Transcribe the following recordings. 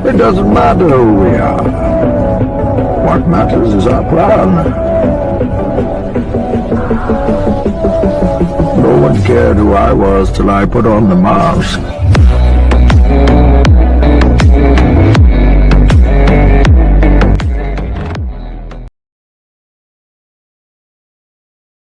It doesn't matter who we are. What matters is our plan. No one cared who I was till I put on the mask.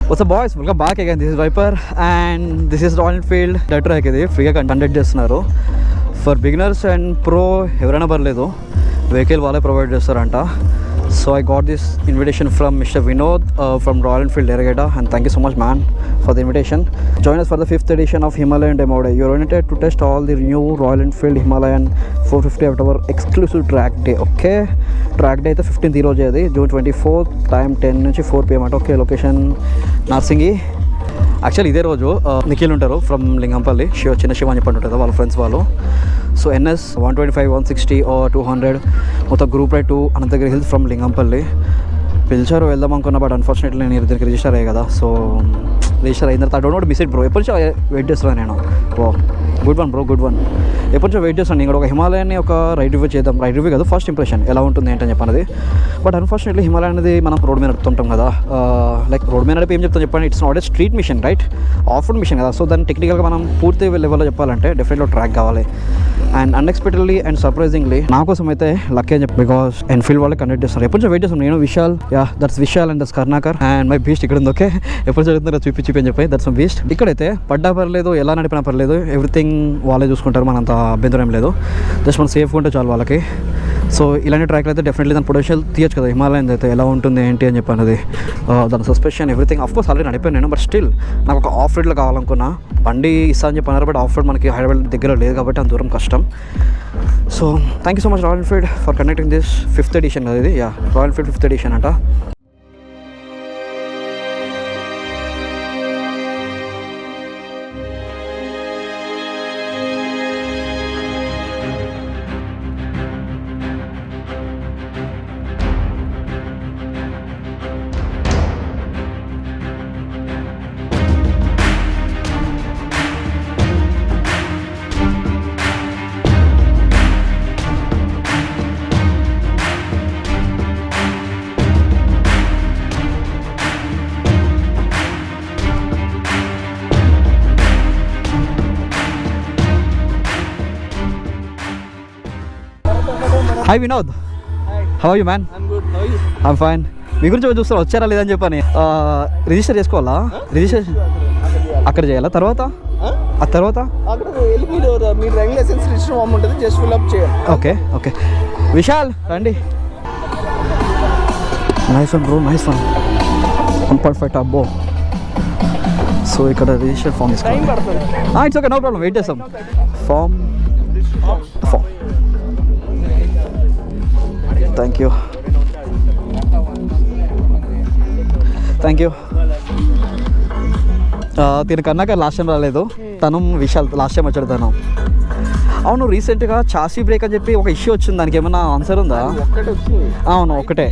What's up boys, welcome back again. This is Viper and this is Royal Enfield Dirt Track. ఇది ఫ్రీగా conduct చేస్తున్నారు for beginners and pro ఎవరైనా పర్లేదు, vehicle వాళ్ళే provide చేస్తారంట. So I got this invitation from Mr. Vinod from Royal Enfield Erigeda, and thank you so much man for the invitation. Join us for the 5th edition of Himalayan Demo Day. You're invited to test all the new Royal Enfield Himalayan 450 October exclusive track day. Okay, track day అయితే 15th ఈ రోజు, అది June 24th, time 10 నుంచి 4 PM అంటే. Okay, location Narsingi. Actually ఇదే రోజు నిఖిల్ ఉంటారు from Lingampalli, చిన్న శివ అని చెప్పి ఉంటుంది వాళ్ళ ఫ్రెండ్స్ వాళ్ళు. సో NS 125, 160 or 200 మొత్తం group ride to Ananthagiri hills from Lingampalli. పిలిచారు వెళ్దాం అనుకున్నా, బట్ అన్ఫార్చునేట్లీ నేను దీనికి రిజిస్టర్ అయ్యాయి కదా. సో రిజిస్టర్ అయిన తర్వాత I don't know miss it bro. ఎప్పటి నుంచో వెయిట్ చేస్తున్నాను నేను. Oh good one bro, good one. ఎప్పటి నుంచో వెయిట్ చేస్తాను. ఇక్కడ ఒక హిమాలయాన్ని ఒక రైడ్ రివ్యూ చేద్దాం. రైడ్ రివ్యూ కదా, ఫస్ట్ ఇంప్రెషన్ ఎలా ఉంటుంది ఏంటని చెప్పన్నది. బట్ అన్ఫార్చునేట్లీ హిమాలయ అనేది మనం రోడ్ మీద నడుపుతుంటాం కదా. లైక్ రోడ్ మీద నడిపి ఏం చెప్తాను చెప్పండి, it's not a street machine right, off road machine కదా. సో దాన్ని టెక్నికల్గా మనం పూర్తి లెవెల్లో చెప్పాలంటే డెఫినెట్గా ట్రాక్ కావాలి. అండ్ అన్ఎక్స్పెక్టెడ్లీ అండ్ సర్ప్రైజింగ్లీ నా కోసం అయితే లక్కీ అని చెప్పి, బికాస్ ఎన్ఫీల్డ్ వాళ్ళే కండక్ట్ చేస్తారు. ఎప్పటి నుంచో వెయిట్ చేస్తాను నేను. Vishal, that's Vishal and that's Karnakar and my beast ఇక్కడ ఉంది. ఓకే, ఎప్పుడు జరుగుతుందో చూపి అని చెప్పి, దట్స్ మై బీస్ట్. ఇక్కడైతే పడ్డా పర్లేదు, ఎలా నడిపినా పర్లేదు, ఎవ్రీథింగ్ వాళ్ళే చూసుకుంటారు, మనంత అభ్యంతరం లేదు. జస్ట్ మనం సేఫ్గా ఉంటే చాలు వాళ్ళకి. సో ఇలాంటి ట్రాక్లు అయితే డెఫినెట్లీ దాని పొటెన్షియల్ తీయచ్చు కదా. హిమాలయన్ అయితే ఎలా ఉంటుంది ఏంటి అని చెప్పి దాని సస్పెన్షన్ ఎవ్రీథింగ్ అఫ్కోర్స్ ఆల్రెడీ నడిపాను నేను. బట్ స్టిల్ నాకు ఒక ఆఫ్ రోడ్లో కావాలనుకున్నా. బండి ఇస్తా అని చెప్పన్నారు, బట్ ఆఫ్ రోడ్ మనకి హైదరాబాద్ దగ్గర లేదు కాబట్టి అంత దూరం కష్టం. So thank you so much Royal Enfield for conducting this 5th edition కదా ఇది. రాయల్ ఎన్ఫీల్డ్ 5th ఎడిషన్ అంట. Hi Vinod, how are you man? I'm fine. మీ గురించి చూస్తారు, వచ్చారా లేదని చెప్పని. రిజిస్టర్ చేసుకోవాలా? రిజిస్ట్రేషన్ అక్కడ చేయాలా? తర్వాత ఆ తర్వాత ఓకే ఓకే. విశాల్ రండి. Nice one bro, nice one. 1.5 అబ్బో. సో ఇక్కడ రిజిస్టర్ ఫామ్ తీసుకోండి. It's okay, no problem, wait చేస్తాం. Form thank you thank you. తినకన్నాక లాస్ట్ టైం రాలేదు తను, విశాల్ లాస్ట్ టైం వచ్చాడు తను. అవును, రీసెంట్గా చాసీ బ్రేక్ అని చెప్పి ఒక ఇష్యూ వచ్చింది, దానికి ఏమైనా ఆన్సర్ ఉందా? అవును ఒకటే.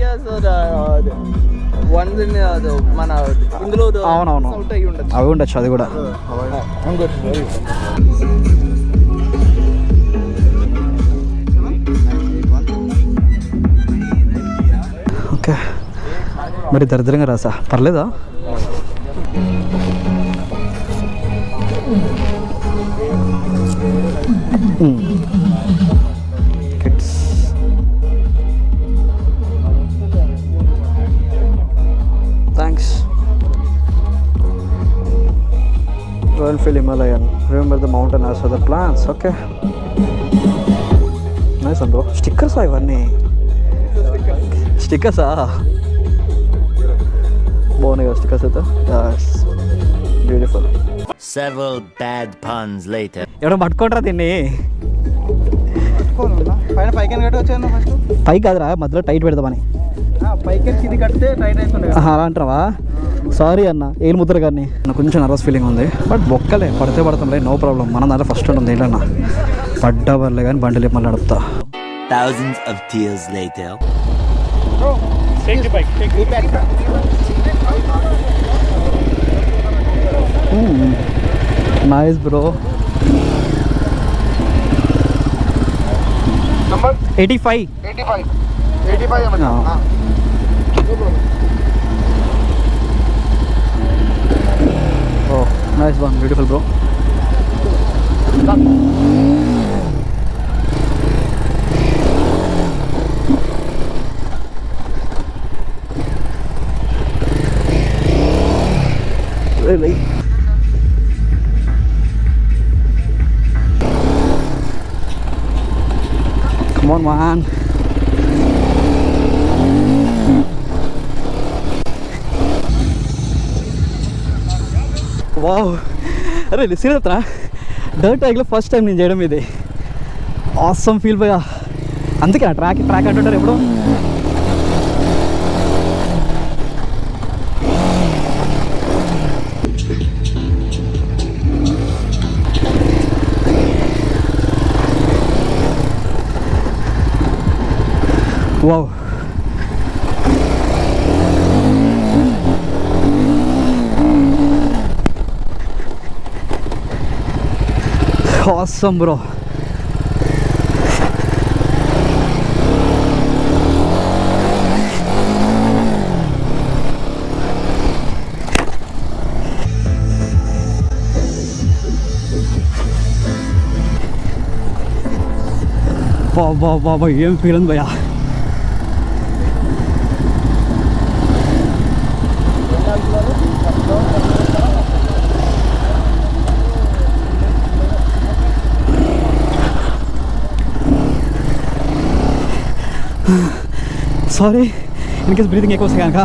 అవునవును అవి ఉండొచ్చు, అది కూడా. ఓకే, మరి దరిద్రంగా రాసా, పర్లేదా? Thanks. Royal Enfield Himalayan, remember the mountain as far the plains. Okay, nice bro. స్టిక్కర్సా ఇవన్నీ? స్టిక్కర్సా? బాగున్నాయి కదా స్టిక్కర్స్ అయితే. Beautiful. Several bad puns later. ఎవడో పట్టుకుంటారా దీన్ని? పైకి కాదురా, మధ్యలో టైట్ పెడదామని. అలా అంటావా? సారీ అన్న, ఏం ముద్ర కానీ. నాకు కొంచెం నర్వస్ ఫీలింగ్ ఉంది, బట్ బొక్కలే పడితే పడతాంలే, నో ప్రాబ్లం. మన దాంట్లో ఫస్ట్ ఉంటుంది ఏంటన్నా, పడ్డా పర్లే కానీ బండి లేపు మళ్ళీ నడుపుతా. Thousands of tears later. Take the bike. Take the bike. Nice bro. Number 85. 85 85 No. Oh, nice one, beautiful bro. Really? Come on, man. Wow, అరే సీరియస్ రా, డర్ట్ ట్రాక్లో ఫస్ట్ టైం నేను చేయడం ఇది. ఆసమ్ ఫీల్ భయ్యా. అందుకే ఆ ట్రాక్ అంటుంటారు ఎప్పుడు. Wow, awesome bro. Wow, ఏం ఫీల్ ఉంది భయ్యా. సారీ ఇన్ కేస్ బ్రీతింగ్ ఎక్కువ వస్తాయి కనుక.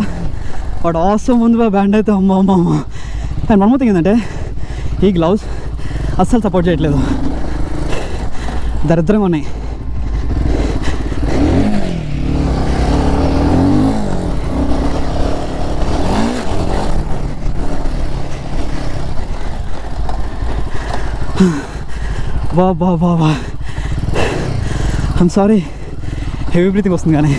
బట్ ఆసమ్ ఉంది బా బ్యాండ్ అయితే. అమ్మ అండ్ వన్ మోర్ థింగ్ ఏంటంటే ఈ గ్లౌస్ అస్సలు సపోర్ట్ చేయట్లేదు, దరిద్రంగా ఉన్నాయి. బా ఐమ్ సారీ, హెవీ బ్రీతింగ్ వస్తుంది కానీ.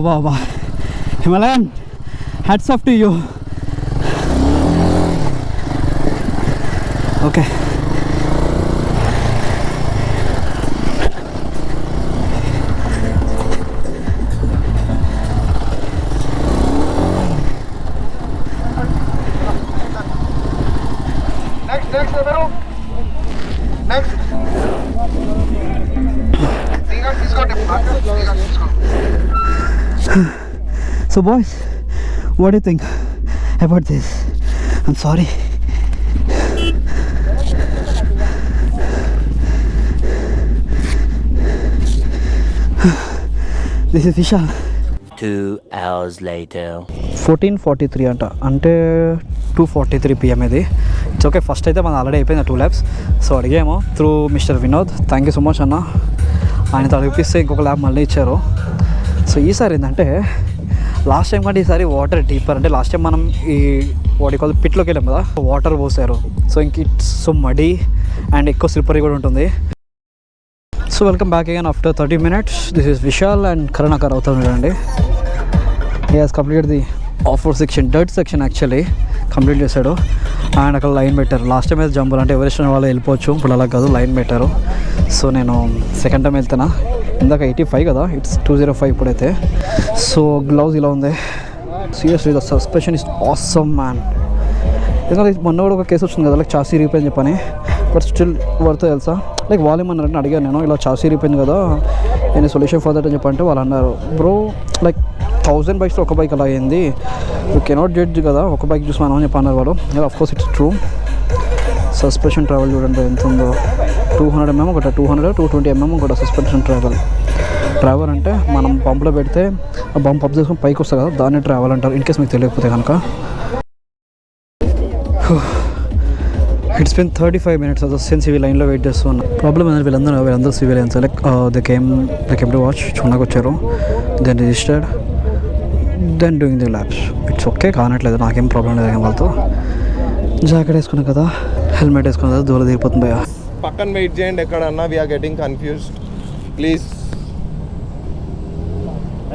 బా Himalayan, hats off to you. Okay, next Romero. Next discount. so boys, what do you think about this? I'm sorry. This is Vishal. 2 hours later. 14:43 అంటే 2:43 PM ఇది. It's okay. First అయితే మనం already అయిపోయింది 2 laps. So అడిగాము through mister Vinod. Thank you so much అన్న. ఆయనతో అడిగిపిస్తే ఇంకొక lab మళ్ళీ ఇచ్చారు. సో ఈసారి ఏంటంటే లాస్ట్ టైం కంటే ఈసారి వాటర్ డీపర్. అంటే లాస్ట్ టైం మనం ఈ వాటి కాల్ పిట్లోకి వెళ్ళాం కదా, వాటర్ పోసారు. సో ఇంక ఇట్స్ సో మడీ అండ్ ఎక్కువ స్లిప్పరీ కూడా ఉంటుంది. So welcome back again after 30 minutes. This is Vishal and Karunakar అవుతాం చూడండి. He has completed the of road section, dirt section actually complete చేశాడు. అండ్ అక్కడ లైన్ పెట్టారు. లాస్ట్ టైం అయితే జంబులు అంటే ఎవరెస్ట్ వాళ్ళు వెళ్ళిపోవచ్చు, ఇప్పుడు అలా కాదు, లైన్ పెట్టారు. సో నేను సెకండ్ టైం వెళ్తున్నా. ఇందాక 85 కదా, ఇట్స్ 205 ఇప్పుడైతే. సో గ్లౌజ్ ఇలా ఉంది. Seriously the suspension is awesome man. ఎందుకంటే మొన్న కూడా ఒక కేసు వచ్చింది కదా, లైక్ చాసీ రిపేర్ చెప్పని. బట్ స్టిల్ వర్త్ తెలుసా, లైక్ వాళ్ళు ఏమన్నారంటే అడిగాను నేను, ఇలా చాసీ రిపేర్ కదా, నేను సొల్యూషన్ ఫర్ దట్ అని చెప్పంటే వాళ్ళు అన్నారు, బ్రో లైక్ 1000 bikes ఒక బైక్ అలా అయింది, యూ కెనాట్ జడ్జ్ కదా ఒక బైక్ చూసి మనం అని చెప్పి అన్నారు వాళ్ళు. Of course it's true. Suspension travel చూడండి ఎంత ఉందో. 200 mm ఒకటి, 220 mm ఒకటి సస్పెన్షన్ ట్రావెల్ అంటే మనం పంపులో పెడితే ఆ బంప్ అప్ చేసుకుని పైకి వస్తుంది కదా, దాన్ని ట్రావెల్ అంటారు. ఇన్ కేస్ మీకు తెలియకపోతే కనుక. ఇట్స్ బిన్ 35 minutes సిన్స్ ఇవి లైన్లో వెయిట్ చేస్తున్నా. ప్రాబ్లమ్ ఏంటంటే వీళ్ళందరూ civilians, like they came to watch, చూడడానికి వచ్చారు. Then registered. Then doing the labs. It's okay, కానట్లేదు, నాకేం ప్రాబ్లం లేదు వాళ్ళతో. జాకెట్ వేసుకున్నా కదా, హెల్మెట్ వేసుకున్నా కదా, దూరం దిగిపోతుంది భయ్యా. పక్కన వెయిట్ చేయండి ఎక్కడన్నా, we're getting confused please.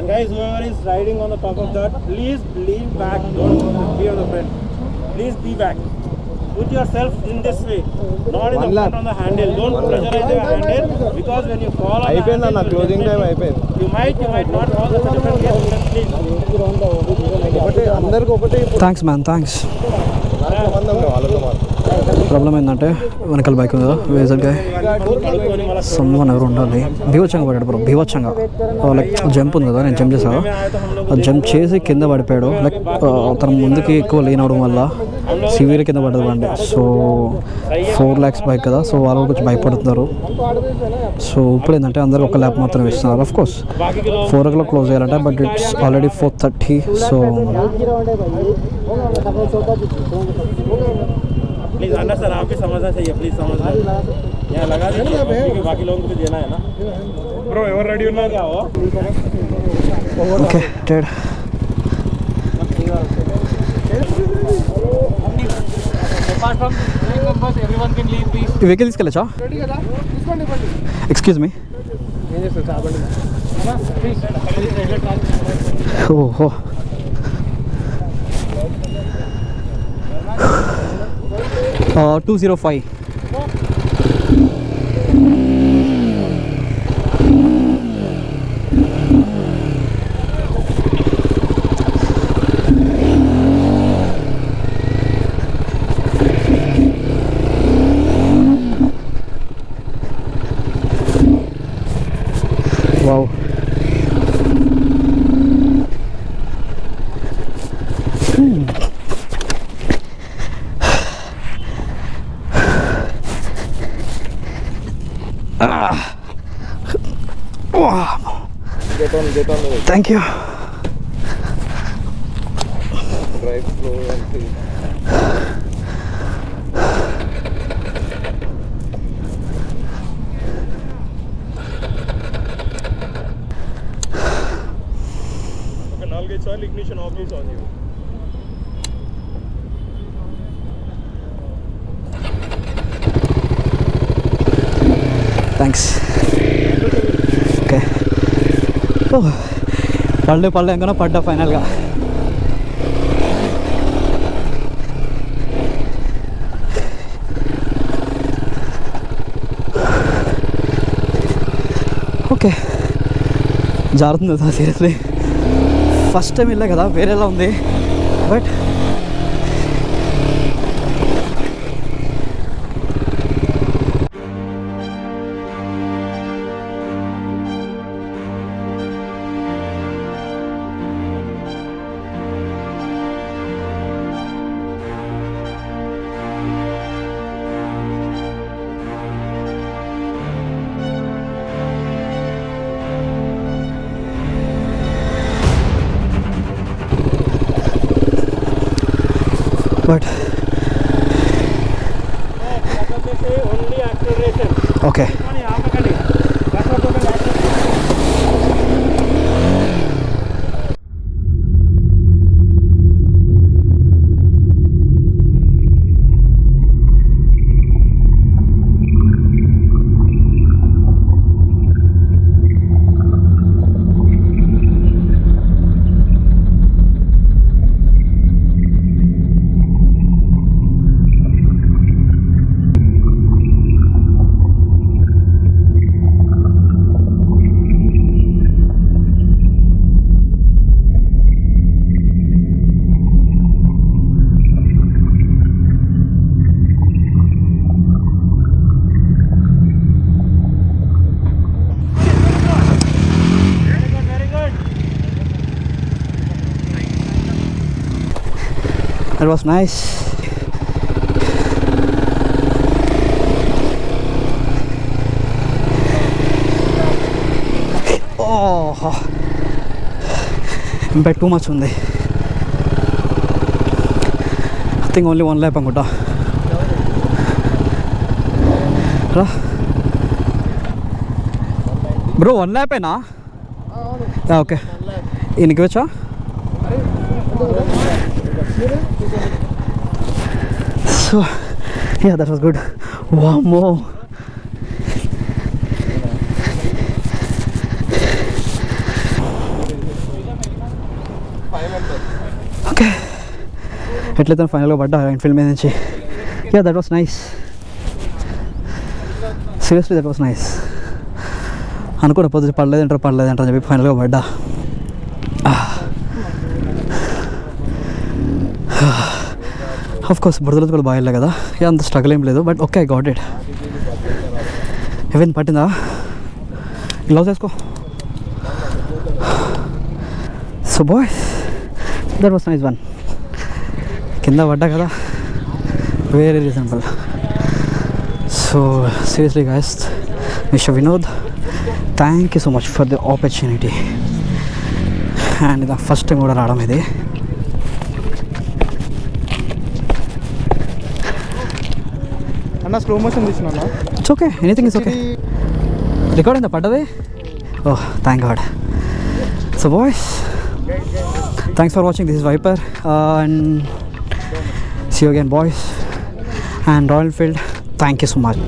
And guys, whoever is riding on the top of that, please lean back. Don't be on the front. Please be back. Put yourself in this way, not in the front on the handle. Don't pressurize the handle, because when you fall on the అయిపోయింది అన్న, handle, closing time అయిపోయింది. you might not fall. That's a different case. Please. ఒకటే అందరికి ఒకటే. Thanks man, thanks. నాకు సంబంధం లేదు వాళ్ళతో మాత్రం. ప్రాబ్లం ఏంటంటే వెనకాల బైక్ ఉంది కదా, వేజర్గా సమ్మన్ ఎవరు ఉండాలి. బీవచ్చంగా పడ్డాడు బ్రో, బీవచ్చంగా. లైక్ జంప్ ఉంది కదా, నేను జంప్ చేశాను, జంప్ చేసి కింద పడిపోయాడు. లైక్ తన ముందుకి ఎక్కువ లేనవడం వల్ల సివియర్ కింద పడ్డది బండి. సో 4 lakhs బైక్ కదా, సో వాళ్ళు కొంచెం భయపడుతున్నారు. సో ఇప్పుడు ఏంటంటే అందరూ ఒక ల్యాప్ మాత్రం ఇస్తున్నారు. ఆఫ్ కోర్స్ 4 o'clock క్లోజ్ చేయాలంటే, but it's already 4:30. So please under sir, आप भी समझना चाहिए, प्लीज समझना. यहाँ लगा दीजिए क्योंकि बाकी लोगों को भी देना है ना. ब्रो एवर रेडी हो ना क्या हो? Okay dead. Apart from 3 members, everyone can leave, please. ఈ వెహికల్ తీసుకెళ్ళచ్చా? Excuse me. ఓహో, uh, 205. Wow. Get on the way. Thank you. Drive slow and see. Okay, 4 సార్లు ignition off is on you. Thanks. Okay, పడలే ఇంకా పడ్డా ఫైనల్గా. Okay, జారుతుంది కదా seriously. First time వెళ్ళా కదా, వేరేలా ఉంది. But only acceleration. ఓకే, यहाँ पे खड़ी. That's what total acceleration. that was nice. Oh, impact too much ఉంది. ఐ థింక్ ఓన్లీ 1 lap అనుకుంటా. రా బ్రో, 1 lap ఏనా? ఓకే, ఈయనకి వచ్చా? So yeah, that was good. Wow, more. Okay, ఎట్లయితే ఫైనల్గా పడ్డా ఎన్ఫీల్డ్ మీద నుంచి. Yeah, that was nice. Seriously that was nice. అనుకున్న పొద్దు పడలేదంటారు అని చెప్పి ఫైనల్గా పడ్డా. ఆఫ్ కోర్స్ బురదలో కూడా బాగా వెళ్ళా కదా, అంత స్ట్రగుల్ ఏం లేదు. But okay, I got it. ఎవరిని పట్టిందా? గ్లౌజ్ వేసుకో. So boys, that was nice one. కింద పడ్డా కదా, very reasonable. So seriously guys, mister Vinod, thank you so much for the opportunity. And ఇది ఫస్ట్ టైం కూడా రావడం ఇది. అన్న స్లో మోషన్ తీసినా. It's okay, anything is okay. Record అయిందా పడ్డది? Oh, thank God. So boys, thanks for watching. This is Viper and see you again boys. And Royal Enfield, thank you so much.